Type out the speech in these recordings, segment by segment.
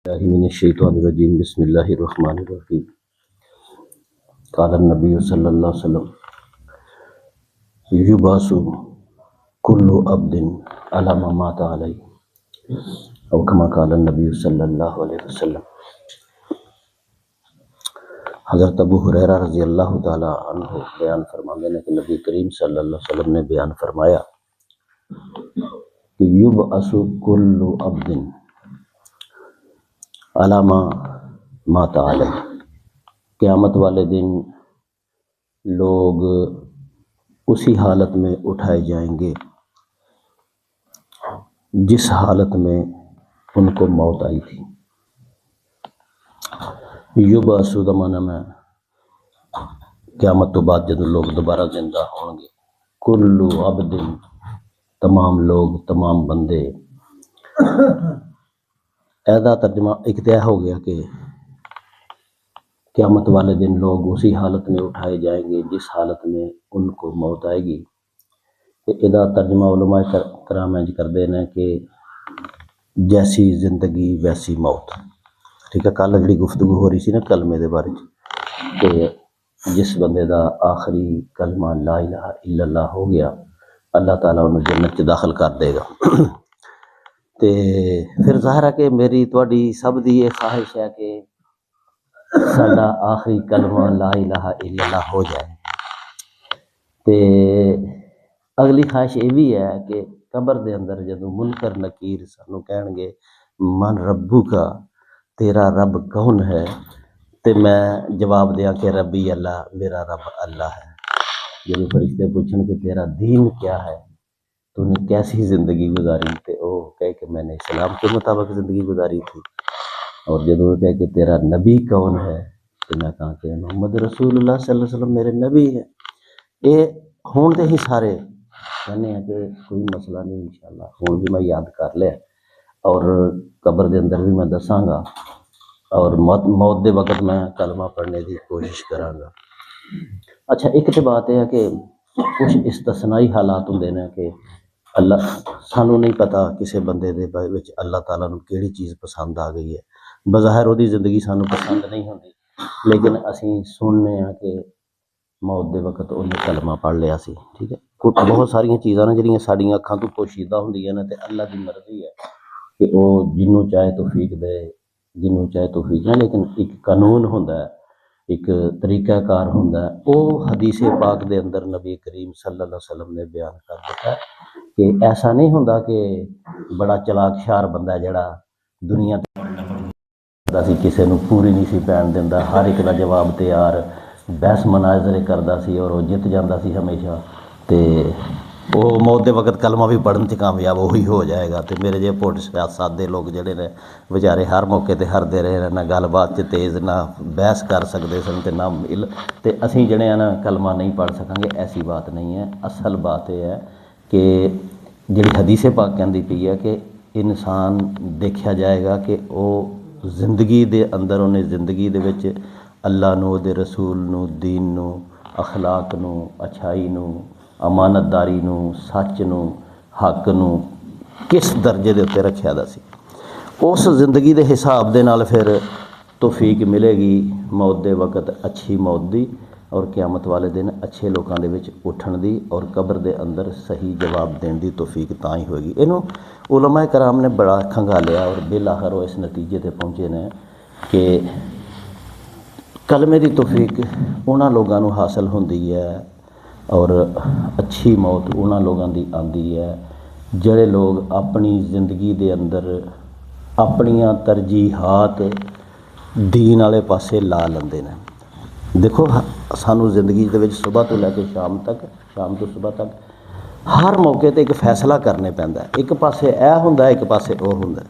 मिनश्शैतानिर्रजीम बिस्मिल्लाहिर्रहमानिर्रहीम क़ाला नबी सल्लल्लाहु अलैहि वसल्लम युबासु कुल्लु अब्दिन अला मा माता अलैहि औ कमा क़ाला नबी सल्लल्लाहु अलैहि वसल्लम। हज़रत अबू हुरैरा रज़ी अल्लाह तआला अन्हु बयान फरमाते हैं कि नबी करीम सल्लल्लाहु अलैहि वसल्लम ने बयान फरमाया कि युबअसु कुल्लु अब्दिन अला मा माता अलैहि, क़यामत वाले दिन लोग उसी हालत में उठाए जाएंगे जिस हालत में उनको मौत आई थी। युबअसु दा माना में क़यामत तो बाद जब लोग दोबारा जिंदा होंगे, कुल्लु अब्दिन तमाम लोग तमाम बंदे। ऐदा तर्जमा एक तो हो गया कि क़यामत वाले दिन लोग उसी हालत में उठाए जाएंगे जिस हालत में उनको मौत आएगी। इहदा तर्जमा उलमा कराम इंज करते हैं कि जैसी जिंदगी वैसी मौत। ठीक है, कल जी गुफ्तगू हो रही सी ना कलमे के बारे कि जिस बंदे का आखिरी कलमा ला इलाहा इल्लल्लाह हो गया, अल्लाह ताला उन्हें जन्नत च दाखिल कर देगा। तो फिर ज़ाहिर है कि मेरी तुहाडी सब दी ये ख्वाहिश है कि साडा आखिरी कलमा ला इलाहा इल्लल्लाह हो जाए। तो अगली ख्वाहिश ये भी है कि कबर के अंदर जदों मुनकर नकीर सानू कहणगे मन रब्बू का, तेरा रब कौन है, तो मैं जवाब दिया कि रब्बी अल्लाह, मेरा रब अल्लाह है। जब फरिश्ते पूछन कि तेरा दीन क्या है, तूने कैसी ज़िंदगी गुजारी, तो वो कहे कि मैंने इस्लाम के मुताबिक ज़िंदगी गुजारी थी। और जब वो कहे कि तेरा नबी कौन है, तो मैं कहा कि मोहम्मद रसूलुल्लाह सल्लल्लाहु अलैहि वसल्लम मेरे नबी है। ये हुण दे ही सारे कहने हैं कि कोई मसला नहीं, इंशाअल्लाह हुण भी मैं याद कर लिया और कब्र के अंदर भी मैं दसांगा और मौत के वक्त मैं कलमा पढ़ने की कोशिश करांगा। अच्छा, एक तो बात यह है कि कुछ इस्तसनाई हालात होंदे ने कि अल्लाह सानू नहीं पता किसी बंदे दे विच अल्लाह ताला नू किहड़ी चीज़ पसंद आ गई है। बज़ाहिर उहदी ज़िंदगी सानू पसंद नहीं होंदी, लेकिन असीं सुनने हैं कि मौत के वक्त उन्हें कलमा पढ़ लिया सी। ठीक है, कुछ बहुत सारिया चीज़ां ने जिहड़ियां साडीआं अखां तो पोशीदा होंदियां ने, ते अल्लाह की मर्जी है कि वह जिन्हों चाहे तौफीक दे, जिन्हों चाहे तौफीक ना, लेकिन एक कानून होंदा है, एक तरीकाकार होंदा है। वो हदीस पाक के अंदर नबी करीम सल्लल्लाहु अलैहि वसल्लम ने बयान कर दिता है कि ऐसा नहीं होंदा कि बड़ा चलाक शार बंदा जिहड़ा दुनिया सी किसी नूं पूरी नहीं सी पैण दिंदा, हर एक का जवाब तैयार, बहस मनाजरे करता सी और वह जित जाता सी हमेशा। तो वो मौत के वक्त कलमा भी पढ़न च कामयाब वही हो जाएगा। तो मेरे जे पुट सादे लोग जोड़े ने बेचारे हर मौके पर हरदे रहे, ना गलबात तेज़, ना बहस कर सकते सन, तो ना तो असीं जड़े ना कलमा नहीं पढ़ सकांगे, ऐसी बात नहीं है। असल बात यह है कि जी हदीस पाक कहती पई है कि इंसान देखा जाएगा कि वह जिंदगी के अंदर उन्हें जिंदगी दे विच अल्लाह नूं, उहदे रसूल नूं, दीन नूं, अखलाक नूं, अच्छाई नूं, अमानतदारी नूं, सच नूं, हक नूं किस दर्जे के उत्ते रखिया दा सी। उस जिंदगी के हिसाब दे नाल फिर तौफीक मिलेगी मौत के वक्त अच्छी मौत दी, और क़यामत वाले दिन अच्छे लोगों के विच उठण दी और कब्र के अंदर सही जवाब देने की तौफीक तां ही होएगी। इनू उलमा कराम ने बड़ा खंगालिया और बिल आखिर वो इस नतीजे पर पहुँचे ने कि कलमे की तौफीक उन्हां लोगों को हासिल होंदी है और अच्छी मौत उन्हां लोगों की आती है जिहड़े लोग अपनी जिंदगी के अंदर अपनियां तरजीहात दीन वाले पासे ला लेंदे ने। देखो, सानू जिंदगी दे विच सुबह तो लैके शाम तक, शाम तो सुबह तक हर मौके पर एक फैसला करने पैंदा है। एक पासे यह होंदा, एक पासे वो होंदा।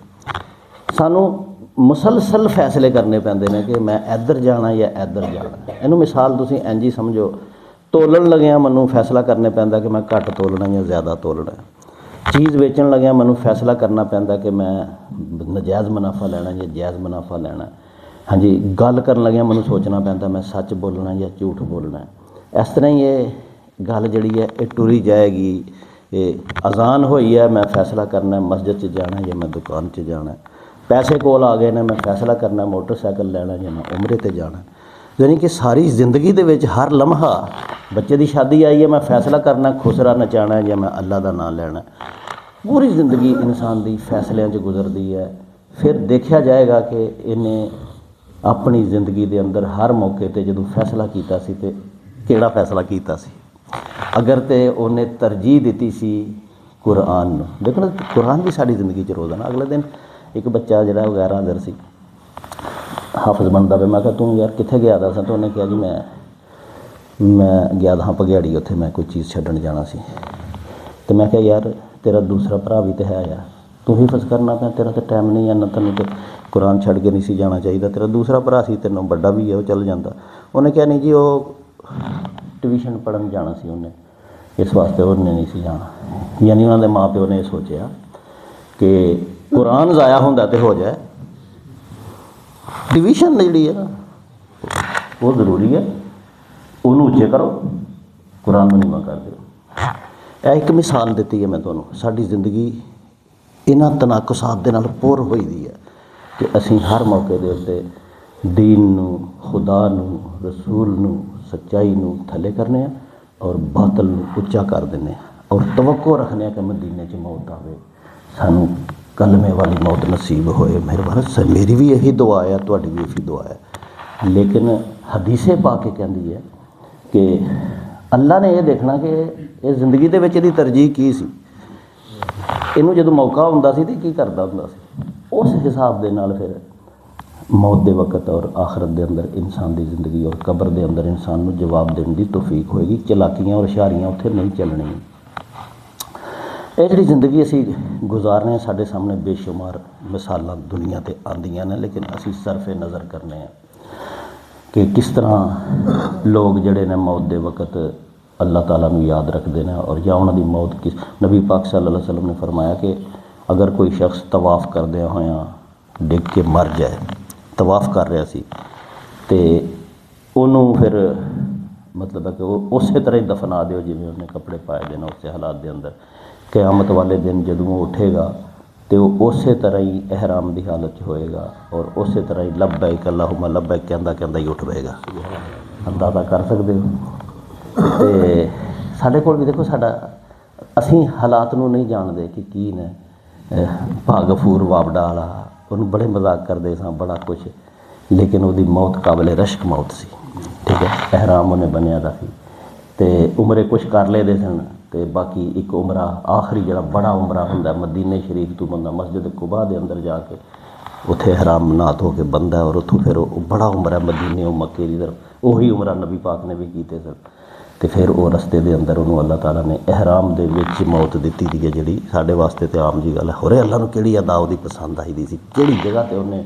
सानू मुसलसल फैसले करने पैंदे ने कि मैं इधर जाना या इधर जाना। इनू मिसाल तुसीं इंज ही समझो, तोलन लग्या मैनू फैसला करने पैंदा कि मैं घट तोलना या ज़्यादा तोलना। चीज़ बेचण लग्या मैनू फैसला करना पैंदा कि मैं नजायज़ मुनाफा लैना या जायज़ मुनाफा लैना। हाँ जी, गल करन लग्या मैनू सोचना पैंदा मैं सच बोलना या झूठ बोलना। इस तरह ही ये गल जिहड़ी है ये टुरी जाएगी। ये अजान होई है, मैं फैसला करना मस्जिद च जाना या मैं दुकान च जाना। पैसे कोल आ गए ने, मैं फैसला करना मोटरसाइकिल लैना या मैं उमरे ते जाना। यानी कि सारी जिंदगी दे विच हर लम्हा, बच्चे की शादी आई है मैं फैसला करना खुसरा नचाना या मैं अल्लाह का नाम लैना। पूरी जिंदगी इंसान की फैसलों च गुजरती है। फिर देखा जाएगा कि इन्हें अपनी जिंदगी के अंदर हर मौके पर जो फैसला किया सी ते किहड़ा फैसला किया सी। अगर तो उन्हें तरजीह दी सी कुरान नूं, देखो ना कुरान भी साड़ी जिंदगी च रोज़ाना। अगले दिन एक बच्चा जिहड़ा गैर हाज़र सी, हाफिज़ बनता पे, मैं कहा तू यार कित्थे गया था? तो उन्हें कहा जी मैं गया था भगेड़ी, उत्थे मैं कोई चीज़ छड्डण जाना सी। तो मैं कहा यार तेरा दूसरा भरा भी तो है यार, तू हिफज करना पाया, तेरा तो टाइम नहीं है ना, तेन तो कुरान छड्ड के नहीं सी जाना चाहिए। तेरा दूसरा भरा सी, तेनों बड़ा भी है, वो चल जाता। उन्हें कहा नहीं जी वो ट्यूशन पढ़न जाना सी उन्हें, इस वास्ते उन्हें नहीं सी जाना। यानी उन्होंने माँ प्यो ने सोचा कि कुरान ज़ाया होंदा तो हो जाए, डिवीजन जी है ना वो ज़रूरी है, उन्होंने उच्चे करो, कुरान में नीवा कर दो। एक मिसाल दी है मैं तुहानूं, साडी जिंदगी इन्हां तनाकुसात दे नाल पुर होई दी है कि असीं हर मौके दे उत्ते दीन नूं, खुदा नूं, रसूल नूं, सच्चाई नूं थले करने और बातल नूं उच्चा कर दिंने और तवक्को रखने कि मदीने च मौत आवे, सानूं कलमे वाली मौत नसीब होए। मेरे भारत मेरी भी यही दुआ है, तुहाडी भी यही दुआ है। लेकिन हदीसे पा के कहती है कि अल्लाह ने यह देखना कि ये जिंदगी दे विच इहदी तरजीह की सी, इनू जो मौका हुंदा सी तो की करदा हुंदा सी, उस हिसाब दे नाल फिर मौत के वक्त और आखरत के अंदर इंसान की जिंदगी और कबर के अंदर इंसान को जवाब देने की तौफीक होएगी। चलाकियां और हुशियारियां उत्थे नहीं चलनी। ये जी जिंदगी असी गुजारने, साढ़े सामने बेशुमार मिसाल दुनिया ते आंदियां ने, लेकिन असी सरफे नज़र करने हैं कि किस तरह लोग जड़े ने मौत के वक्त अल्लाह ताला नूं याद रखते हैं और या उन्होंने मौत किस। नबी पाक सल्लल्लाहु अलैहि वसल्लम ने फरमाया कि अगर कोई शख्स तवाफ़ करदे होया डिग के मर जाए, तवाफ़ कर रहा सी ते उन्होंने फिर मतलब है कि वो उस तरह ही दफना दो जिमें उन्हें कपड़े पाए देना उस हालात के अंदर। क़यामत वाले दिन जदों वो उठेगा तो वो उस तरह ही एहराम की हालत होएगा और उस तरह ही लब्बैक अल्लाहुम्मा लब्बैक कहंदा कहंदा ही उठ पेगा। अंदाज़ा कर सकते हो। तो साढ़े कोल भी देखो साडा असी हालात नूं नहीं जानते कि की ने भागफूर वावड़ा वाला, उन्होंने बड़े मजाक करते सा बड़ा कुछ, लेकिन वो मौत काबिल रश्क मौत सी। ठीक है, एहराम उन्हें बनिया था तो उमरे कुछ कर लेते सन तो बाकी एक उमरा आखिरी जो बड़ा उमरा होंदा मदीने शरीफ तो बंदा मस्जिद कुबा के अंदर जाके उत्थे एहराम नहा धो के बनता और उतों फिर वो बड़ा उमरा मदीने मक्के की तरफ उही उमरा नबी पाक ने भी किए सन। तो फिर वो रस्ते के अंदर उन्होंने अल्लाह ताला ने एहराम दे विच मौत दी थी है, जी साढ़े वास्ते तो आम जी गल है। होरे अल्लाह नूं किहड़ी अदा उहदी पसंद आई दी सी, किहड़ी जगह ते उन्हें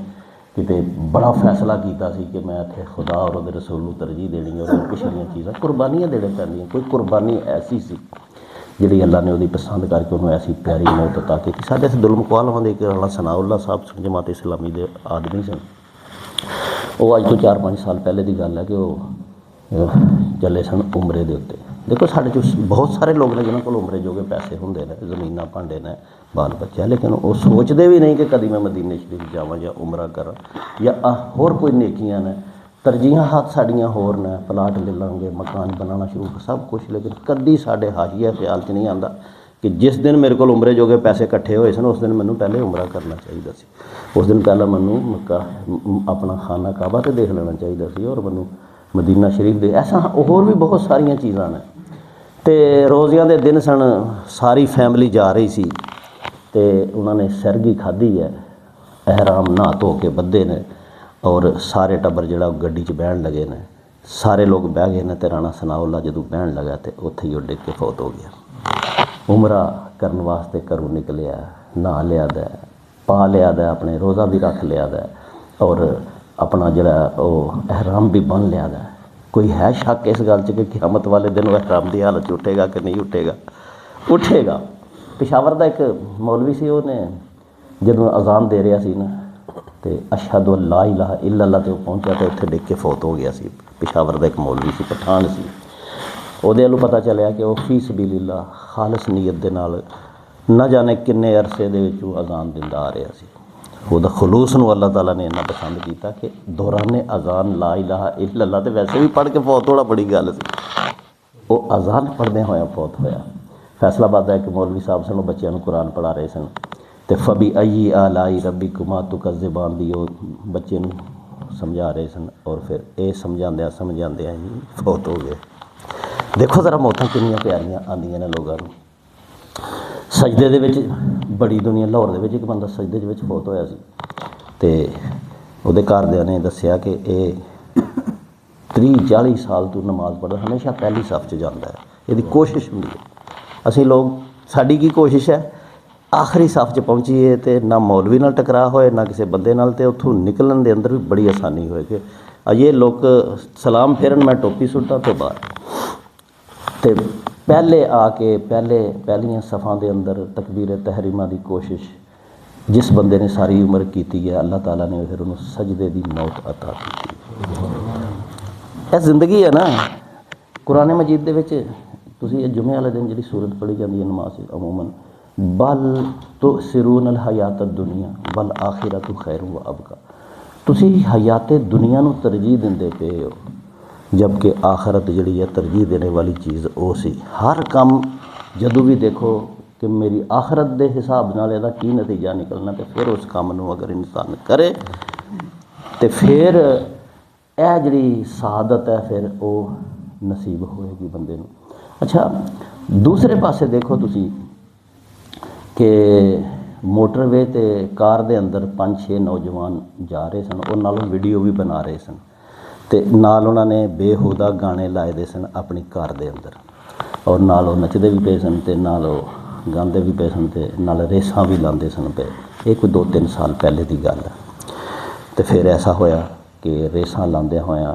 किते बड़ा फैसला किया सी कि मैं इत्थे खुदा और उहदे रसूल नूं तरजीह देनी है और पिछलियां चीज़ां कुर्बानियां देने पैंदियां। कोई कुर्बानी ऐसी सी जिहड़ी अल्लाह ने उहदी पसंद करके उन्होंने ऐसी प्यारी मौत अता की। साढ़े इत्थे दुल्म कवाल दे के सनाउल्ला साहब जमात इस्लामी के आदमी सन, वो अज तो 4-5 साल पहले की गल है कि वो चले सन उमरे के उत्ते। देखो साढ़े चो बहुत सारे लोग ने जिन्होंने को उमरे जोगे पैसे होंगे ने, जमीन भांडे ने, बाल बच्चे, लेकिन वो सोचते भी नहीं कि कभी मैं मदीने शरीफ जावां या उमरा करा या होर कोई नेकियां ने। तरजीहां हाथ साड़ियां होर ने, प्लाट ले लांगे, मकान बनाना शुरू सब कुछ, लेकिन कभी साढ़े हाशिया ख्याल च नहीं आता कि जिस दिन मेरे को उमरे जोगे पैसे इकट्ठे होए सन उस दिन मैनूं पहले उमरा करना चाहिए सी। उस दिन पहला मैनूं मक्का अपना खाना काबा तो देख लेना चाहिए सी और मैनूं मदीना शरीफ दे। ऐसा होर भी बहुत सारिया चीज़ां ने। तो रोज़ियां दे दिन सन, सारी फैमिली जा रही सी तो उन्होंने सरगी खाधी है, एहराम नहा धो के बद्धे ने और सारे टब्बर जिहड़ा गड्डी च बहन लगे ने, सारे लोग बह गए ने। तो राणा सनाउल्ला जदों बहन लगा तो उत्थे ही डिग के फौत हो गया। उमरा करने वास्ते घरों निकलिया, नहा लिया दा, पा लिया दा, अपने रोज़ा भी रख लिया दा और अपना जरा वो एहराम भी बन लिया दा। कोई है शक इस गल च कि क़यामत वाले दिन वो एहराम की हालत उठेगा कि नहीं उठेगा? उठेगा। पेशावर का एक मौलवी से उन्हें जदों अजान दे रहा सी ना तो अशहदु अल्ला इलाहा इल्लल्लाह ते पहुँचा तो उत्थे डिग के फौत हो गया सी। पेशावर का एक मौलवी सी, पठान सी। ਉਹਦੇ ਵੱਲੋਂ पता चलिया कि वह फी सबीलिल्लाह खालिस नीयत दे नाल न जाने किन्ने अरसे दे विच अजान दिंदा आ रहा सी। ਉਹਦਾ ਖਲੂਸ ਨੂੰ ਅੱਲਾਹ ਤਾਲਾ ਨੇ ਇੰਨਾ ਪਸੰਦ ਕੀਤਾ ਕਿ ਦੌਰਾਨੇ ਅਜ਼ਾਨ ਲਾ ਇਲਾਹਾ ਇल्लल्लाह ਤੇ ਵੈਸੇ ਵੀ ਪੜ੍ਹ ਕੇ ਫੌਤ ਹੋਣਾ ਬੜੀ ਗੱਲ ਸੀ, ਉਹ ਅਜ਼ਾਨ ਪੜ੍ਹਦਿਆਂ ਹੋਇਆ ਫੌਤ ਹੋਇਆ। ਫੈਸਲਾਬਾਦ ਦਾ ਇੱਕ ਮੌਲਵੀ ਸਾਹਿਬ ਸਨ, ਉਹ ਬੱਚਿਆਂ ਨੂੰ ਕੁਰਾਨ ਪੜ੍ਹਾ ਰਹੇ ਸਨ ਤੇ ਫਬੀ ਅਈ ਆਲਾਈ ਰੱਬਿਕੁਮਾ ਤੁਕਜ਼ਿਬਾਨ ਦੀ ਉਹ ਬੱਚੇ ਨੂੰ ਸਮਝਾ ਰਹੇ ਸਨ, ਔਰ ਫਿਰ ਇਹ ਸਮਝਾਉਂਦਿਆਂ ਹੀ ਫੌਤ ਹੋ ਗਏ। ਦੇਖੋ ਜ਼ਰਾ ਮੌਤਾਂ ਕਿੰਨੀਆਂ ਪਿਆਰੀਆਂ ਆਉਂਦੀਆਂ ਨੇ ਲੋਕਾਂ ਨੂੰ। ਸਜਦੇ ਦੇ ਵਿੱਚ ਬੜੀ ਦੁਨੀਆ, ਲਾਹੌਰ ਦੇ ਵਿੱਚ ਇੱਕ ਬੰਦਾ ਸਜਦੇ ਦੇ ਵਿੱਚ ਫੌਤ ਹੋਇਆ ਸੀ ਅਤੇ ਉਹਦੇ ਘਰਦਿਆਂ ਨੇ ਦੱਸਿਆ ਕਿ ਇਹ 30-40 ਸਾਲ ਤੋਂ ਨਮਾਜ਼ ਪੜ੍ਹਦਾ, ਹਮੇਸ਼ਾ ਪਹਿਲੀ ਸਫ 'ਚ ਜਾਂਦਾ ਹੈ। ਇਹਦੀ ਕੋਸ਼ਿਸ਼ ਹੁੰਦੀ ਹੈ। ਅਸੀਂ ਲੋਕ, ਸਾਡੀ ਕੀ ਕੋਸ਼ਿਸ਼ ਹੈ, ਆਖਰੀ ਸਫ 'ਚ ਪਹੁੰਚੀਏ ਅਤੇ ਨਾ ਮੌਲਵੀ ਨਾਲ ਟਕਰਾ ਹੋਏ ਨਾ ਕਿਸੇ ਬੰਦੇ ਨਾਲ, ਅਤੇ ਉੱਥੋਂ ਨਿਕਲਣ ਦੇ ਅੰਦਰ ਵੀ ਬੜੀ ਆਸਾਨੀ ਹੋਏ ਕਿ ਅਜੇ ਲੋਕ ਸਲਾਮ ਫੇਰਨ, ਮੈਂ ਟੋਪੀ ਸੁੱਟਾਂ ਅਤੇ ਬਾਹਰ, ਅਤੇ ਪਹਿਲੇ ਆ ਕੇ ਪਹਿਲੀਆਂ ਸਫਾਂ ਦੇ ਅੰਦਰ ਤਕਬੀਰ ਤਹਿਰੀਮਾ ਦੀ ਕੋਸ਼ਿਸ਼ ਜਿਸ ਬੰਦੇ ਨੇ ਸਾਰੀ ਉਮਰ ਕੀਤੀ ਹੈ, ਅੱਲਾਹ ਤਾਲਾ ਨੇ ਫਿਰ ਉਹਨੂੰ ਸਜਦੇ ਦੀ ਮੌਤ ਅਤਾ ਕੀਤੀ। ਇਹ ਜ਼ਿੰਦਗੀ ਹੈ ਨਾ। ਕੁਰਾਨ ਮਜੀਦ ਦੇ ਵਿੱਚ ਤੁਸੀਂ ਇਹ ਜੁਮੇ ਵਾਲੇ ਦਿਨ ਜਿਹੜੀ ਸੂਰਤ ਪੜ੍ਹੀ ਜਾਂਦੀ ਹੈ ਨਮਾਜ਼ ਅਮੂਮਨ, ਬਲ ਤੁਸਿरून ਅਲ ਹਯਾਤ ਦੁਨੀਆ ਬਲ ਆਖਿਰਤੁ ਖੈਰ व ਅਬਕਾ, ਤੁਸੀਂ ਹਯਾਤ ਦੁਨੀਆ ਨੂੰ ਤਰਜੀਹ ਦਿੰਦੇ ਪਏ ਹੋ, ਜबकि ਆਖਰਤ ਜਿਹੜੀ ਹੈ ਤਰਜੀਹ ਦੇਣੇ ਵਾਲੀ ਚੀਜ਼ ਉਹ ਸੀ। ਹਰ ਕੰਮ ਜਦੋਂ ਵੀ ਦੇਖੋ ਕਿ ਮੇਰੀ ਆਖਰਤ ਦੇ ਹਿਸਾਬ ਨਾਲ ਇਹਦਾ ਕੀ ਨਤੀਜਾ ਨਿਕਲਣਾ, ਅਤੇ ਫਿਰ ਉਸ ਕੰਮ ਨੂੰ ਅਗਰ ਇਨਸਾਨ ਕਰੇ ਅਤੇ ਫਿਰ ਇਹ ਜਿਹੜੀ ਸ਼ਹਾਦਤ ਹੈ ਫਿਰ ਉਹ ਨਸੀਬ ਹੋਏਗੀ ਬੰਦੇ ਨੂੰ। ਅੱਛਾ, ਦੂਸਰੇ ਪਾਸੇ ਦੇਖੋ ਤੁਸੀਂ ਕਿ ਮੋਟਰਵੇ 'ਤੇ ਕਾਰ ਦੇ ਅੰਦਰ 5-6 ਨੌਜਵਾਨ ਜਾ ਰਹੇ ਸਨ, ਉਹ ਨਾਲੋਂ ਵੀਡੀਓ ਵੀ ਬਣਾ ਰਹੇ ਸਨ ਅਤੇ ਨਾਲ ਉਹਨਾਂ ਨੇ ਬੇਹੂਦਾ ਗਾਣੇ ਲਾਏ ਦੇ ਸਨ ਆਪਣੀ ਕਾਰ ਦੇ ਅੰਦਰ, ਔਰ ਨਾਲ ਉਹ ਨੱਚਦੇ ਵੀ ਪਏ ਸਨ ਅਤੇ ਨਾਲ ਉਹ ਗਾਉਂਦੇ ਵੀ ਪਏ ਸਨ ਅਤੇ ਨਾਲ ਰੇਸਾਂ ਵੀ ਲਾਉਂਦੇ ਸਨ ਪਏ। ਇਹ ਕੋਈ 2-3 ਸਾਲ ਪਹਿਲੇ ਦੀ ਗੱਲ ਹੈ। ਅਤੇ ਫਿਰ ਐਸਾ ਹੋਇਆ ਕਿ ਰੇਸਾਂ ਲਾਉਂਦਿਆਂ ਹੋਇਆਂ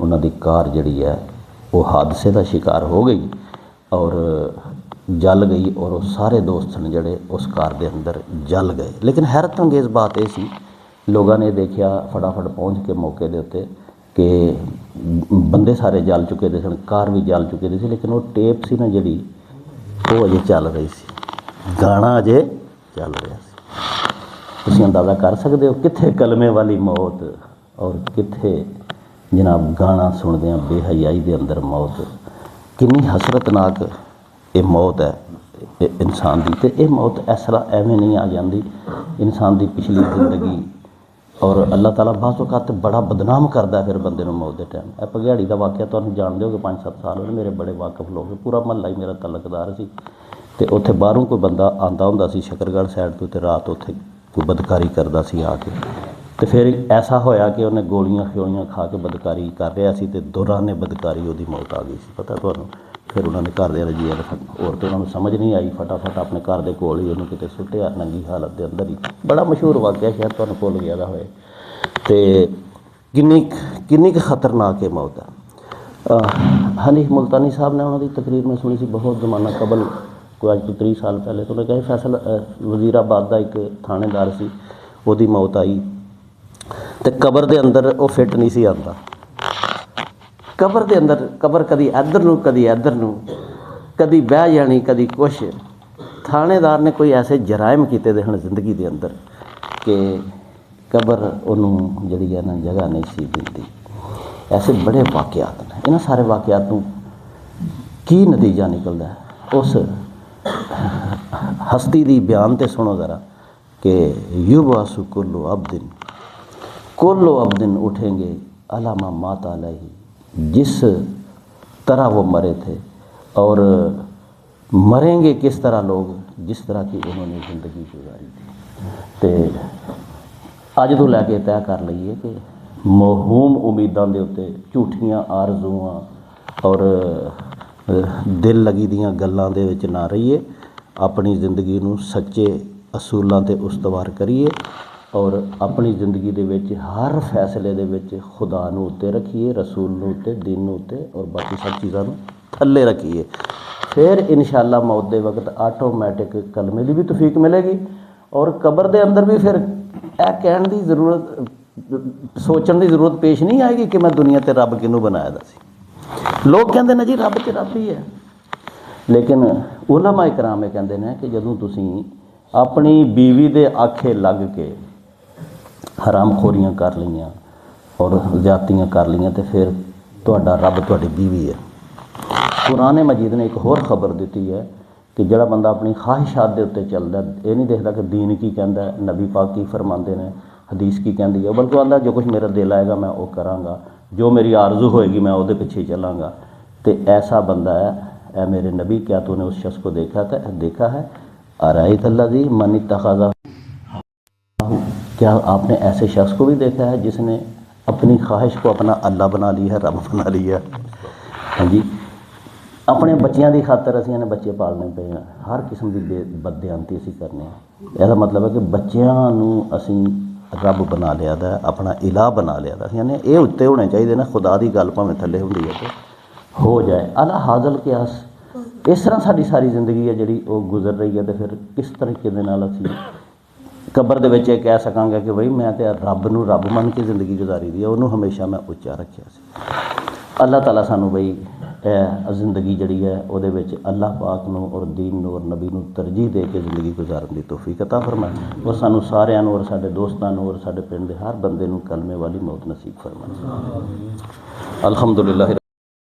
ਉਹਨਾਂ ਦੀ ਕਾਰ ਜਿਹੜੀ ਹੈ ਉਹ ਹਾਦਸੇ ਦਾ ਸ਼ਿਕਾਰ ਹੋ ਗਈ ਔਰ ਜਲ ਗਈ, ਔਰ ਉਹ ਸਾਰੇ ਦੋਸਤ ਸਨ ਜਿਹੜੇ ਉਸ ਕਾਰ ਦੇ ਅੰਦਰ ਜਲ ਗਏ। ਲੇਕਿਨ ਹੈਰਤ ਅੰਗੇਜ਼ ਬਾਤ ਇਹ ਸੀ, ਲੋਕਾਂ ਨੇ ਦੇਖਿਆ ਫਟਾਫਟ ਪਹੁੰਚ ਕੇ ਮੌਕੇ ਦੇ ਉੱਤੇ ਕਿ ਬੰਦੇ ਸਾਰੇ ਜਲ ਚੁੱਕੇ ਦੇ ਸਨ, ਕਾਰ ਵੀ ਜਲ ਚੁੱਕੇ ਦੀ ਸੀ, ਲੇਕਿਨ ਉਹ ਟੇਪ ਸੀ ਨਾ ਜਿਹੜੀ, ਉਹ ਅਜੇ ਚੱਲ ਰਹੀ ਸੀ, ਗਾਣਾ ਅਜੇ ਚੱਲ ਰਿਹਾ ਸੀ। ਤੁਸੀਂ ਅੰਦਾਜ਼ਾ ਕਰ ਸਕਦੇ ਹੋ ਕਿੱਥੇ ਕਲਮੇ ਵਾਲੀ ਮੌਤ ਔਰ ਕਿੱਥੇ ਜਨਾਬ ਗਾਣਾ ਸੁਣਦਿਆਂ ਬੇਹਯਾਈ ਦੇ ਅੰਦਰ ਮੌਤ। ਕਿੰਨੀ ਹਸਰਤਨਾਕ ਇਹ ਮੌਤ ਹੈ ਇਨਸਾਨ ਦੀ। ਅਤੇ ਇਹ ਮੌਤ ਇਸ ਤਰ੍ਹਾਂ ਐਵੇਂ ਨਹੀਂ ਆ ਜਾਂਦੀ। ਇਨਸਾਨ ਦੀ ਪਿਛਲੀ ਜ਼ਿੰਦਗੀ ਔਰ ਅੱਲਾਹ ਤਾਲਾ ਬਾਅਦ ਔਕਾਤ ਬੜਾ ਬਦਨਾਮ ਕਰਦਾ ਫਿਰ ਬੰਦੇ ਨੂੰ ਮੌਤ ਦੇ ਟਾਈਮ। ਇਹ ਭਗਿਆੜੀ ਦਾ ਵਾਕਿਆ ਤੁਹਾਨੂੰ ਜਾਣਦੇ ਹੋਗੇ, 5-7 ਸਾਲ ਹੋਏ ਮੇਰੇ ਬੜੇ ਵਾਕਫ ਲੋਕ, ਪੂਰਾ ਮਹੱਲਾ ਹੀ ਮੇਰਾ ਤਲਕਦਾਰ ਸੀ ਅਤੇ ਉੱਥੇ ਬਾਹਰੋਂ ਕੋਈ ਬੰਦਾ ਆਉਂਦਾ ਹੁੰਦਾ ਸੀ ਸ਼ਕਰਗੜ੍ਹ ਸਾਈਡ ਤੋਂ, ਅਤੇ ਰਾਤ ਉੱਥੇ ਕੋਈ ਬਦਕਾਰੀ ਕਰਦਾ ਸੀ ਆ ਕੇ, ਅਤੇ ਫਿਰ ਐਸਾ ਹੋਇਆ ਕਿ ਉਹਨੇ ਗੋਲੀਆਂ ਖਿਓਲੀਆਂ ਖਾ ਕੇ ਬਦਕਾਰੀ ਕਰ ਰਿਹਾ ਸੀ ਅਤੇ ਦੌਰਾਨੇ ਬਦਕਾਰੀ ਉਹਦੀ ਮੌਤ ਆ ਗਈ ਸੀ, ਪਤਾ ਤੁਹਾਨੂੰ। ਫਿਰ ਉਹਨਾਂ ਦੇ ਘਰਦਿਆਂ ਨੇ ਜੀ ਹੋਰ ਤਾਂ ਉਹਨਾਂ ਨੂੰ ਸਮਝ ਨਹੀਂ ਆਈ, ਫਟਾਫਟ ਆਪਣੇ ਘਰ ਦੇ ਕੋਲ ਹੀ ਉਹਨੂੰ ਕਿਤੇ ਸੁੱਟਿਆ ਨੰਗੀ ਹਾਲਤ ਦੇ ਅੰਦਰ ਹੀ। ਬੜਾ ਮਸ਼ਹੂਰ ਵਾਕਿਆ, ਸ਼ਾਇਦ ਤੁਹਾਨੂੰ ਭੁੱਲ ਗਿਆ ਦਾ ਹੋਏ। ਅਤੇ ਕਿੰਨੀ ਕੁ ਖਤਰਨਾਕ ਇਹ ਮੌਤ ਹੈ। ਹਨੀਫ ਮੁਲਤਾਨੀ ਸਾਹਿਬ ਨੇ ਉਹਨਾਂ ਦੀ ਤਕਰੀਰ ਮੈਂ ਸੁਣੀ ਸੀ ਬਹੁਤ ਜ਼ਮਾਨਾ ਕਬਲ, ਕੋਈ ਅੱਜ ਤੋਂ 30 ਸਾਲ ਪਹਿਲੇ। ਤੋਂ ਉਹਨੇ ਕਿਹਾ ਫੈਸਲ ਵਜ਼ੀਰਾਬਾਦ ਦਾ ਇੱਕ ਥਾਣੇਦਾਰ ਸੀ, ਉਹਦੀ ਮੌਤ ਆਈ ਅਤੇ ਕਬਰ ਦੇ ਅੰਦਰ ਉਹ ਫਿੱਟ ਨਹੀਂ ਸੀ ਆਉਂਦਾ। ਕਬਰ ਦੇ ਅੰਦਰ, ਕਬਰ ਕਦੀ ਇੱਧਰ ਨੂੰ ਕਦੀ ਇੱਧਰ ਨੂੰ, ਕਦੀ ਬਹਿ ਜਾਣੀ ਕਦੀ ਕੁਛ। ਥਾਣੇਦਾਰ ਨੇ ਕੋਈ ਐਸੇ ਜਰਾਇਮ ਕੀਤੇ ਦੇ ਹਨ ਜ਼ਿੰਦਗੀ ਦੇ ਅੰਦਰ ਕਿ ਕਬਰ ਉਹਨੂੰ ਜਿਹੜੀ ਹੈ ਨਾ ਜਗ੍ਹਾ ਨਹੀਂ ਸੀ ਦਿੰਦੀ। ਐਸੇ ਬੜੇ ਵਾਕਿਆਤ ਨੇ। ਇਹਨਾਂ ਸਾਰੇ ਵਾਕਿਆਤ ਨੂੰ ਕੀ ਨਤੀਜਾ ਨਿਕਲਦਾ ਹੈ ਉਸ ਹਸਤੀ ਦੀ ਬਿਆਨ 'ਤੇ ਸੁਣੋ ਜ਼ਰਾ कि युबासु कुल्लु अब्दिन उठेंगे अलामा माता अलैहि, जिस तरह वो मरे थे और मरेंगे किस तरह लोग, जिस तरह की उन्होंने ज़िंदगी गुजारी थी। तो अज तो लैके तय कर लीए कि मौहूम उम्मीदों के उत्ते, झूठियां आरज़ूआं और दिल लगी दियां गल्लां दे विच ना रहीए, अपनी ज़िंदगी नूं सच्चे असूलों ते उस्तवार करिए और अपनी ज़िंदगी दे विच हर फैसले दे विच खुदा नूं उत्ते रखिए, रसूल नूं उत्ते, दीन नूं उत्ते और बाकी सब चीज़ां नूं थल्ले रखिए। फिर इंशाअल्लाह मौत दे वक्त आटोमैटिक कलमे की भी तौफीक मिलेगी और कबर दे अंदर भी फिर यह कहने की जरूरत, सोचने की जरूरत पेश नहीं आएगी कि मैं दुनिया ते रब किनू बनाया दा सी। लोग कहते हैं जी रब तो रब ही है, लेकिन उलमा इकराम ये कहते हैं कि जदों तुसीं अपनी बीवी दे आखे लग के हरामखोरियां कर लियां और ज़्यादतियां कर लियां तो फिर तुहाडा रब तुहाडी बीवी है। कुरान मजीद ने एक होर खबर दी है कि जिहड़ा बंदा अपनी ख्वाहिशात के उत्ते चलदा, ये नहीं देखता कि दीन की कहता है, नबी पाक की फरमाते हैं, हदीस की कहती है, बल्कि आंदा जो कुछ मेरा दिल आएगा मैं वो कराँगा, जो मेरी आरजू होएगी मैं वो पिछे चलाँगा। तो ऐसा बंदा है, ए मेरे नबी क्या तूने उस शख्स को देखा है अराई तल्लज़ी मन इत्तख़ज़ा, क्या आपने ऐसे शख्स को भी देखा है जिसने अपनी ख्वाहिश को अपना अल्लाह बना लिया है, रब बना लिया। हाँ जी, अपने बच्चों की खातर असीं ने बच्चे पालने पे हैं, हर किस्म की बददियानती असीं करने हैं। इसका मतलब है कि बच्चों नूं असीं रब बना लिया दा, अपना इलाह बना लिया दा। असीं ने ये उत्ते होने चाहिए ना, खुदा की गल भावें थल्ले हुंदी है तो हो जाए अला हाजल क्यास। इस तरह साडी सारी जिंदगी है जिहड़ी वो गुजर रही है, तो फिर किस तरीके दे नाल असीं कबर दे विच कह सकांगे कि बई मैं तो रब नूं रब मन के जिंदगी गुजारी दी है, उन्होंने हमेशा मैं उच्चा रखिया सी। अल्लाह ताला सानू बई जिंदगी जिहड़ी है उहदे विच अल्लाह पाक नूं और दीन नूं और नबी नूं तरजीह दे के जिंदगी गुजारन दी तौफीक अता फरमाए और सानू सारिआं नूं और साडे दोस्तां नूं और साडे पिंड दे हर बंदे नूं कलमे वाली मौत नसीब फरमाए। अल्हम्दुलिल्लाह।